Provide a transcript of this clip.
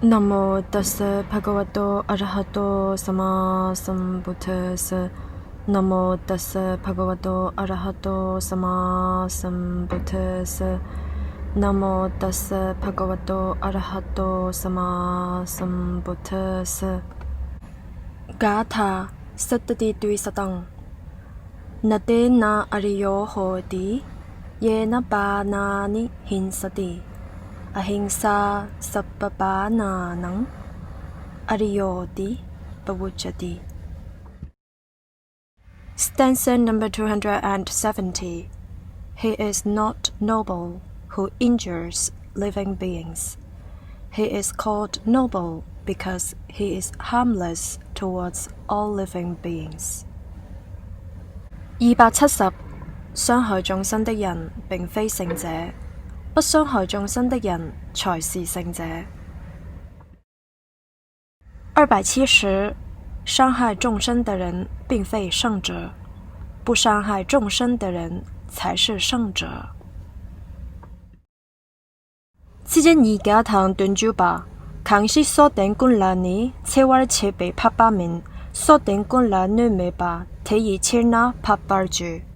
那么达斯帕格瓦多阿拉哈多萨玛萨布特斯，那么达斯帕格瓦多阿拉哈多萨玛萨布特斯，那么达斯帕格瓦多阿拉哈多萨玛萨布特斯。嘎塔萨特蒂对萨当，那得那阿里哟何地，耶那巴那尼hin萨蒂。Ahimsa Sabbabananang Ariyoti Pavujati. Stanza number 270. He is not noble who injures living beings. He is called noble because he is harmless towards all living beings. 270. 傷害眾生的人並非聖者，不傷害眾生的人才是聖者。270，傷害眾生的人並非聖者，不傷害眾生的人才是聖者。7년 가탕 던주바 강시 소된 군라니 체월 체베 파바민 소된 군라 느메바 대이 칠나 파바주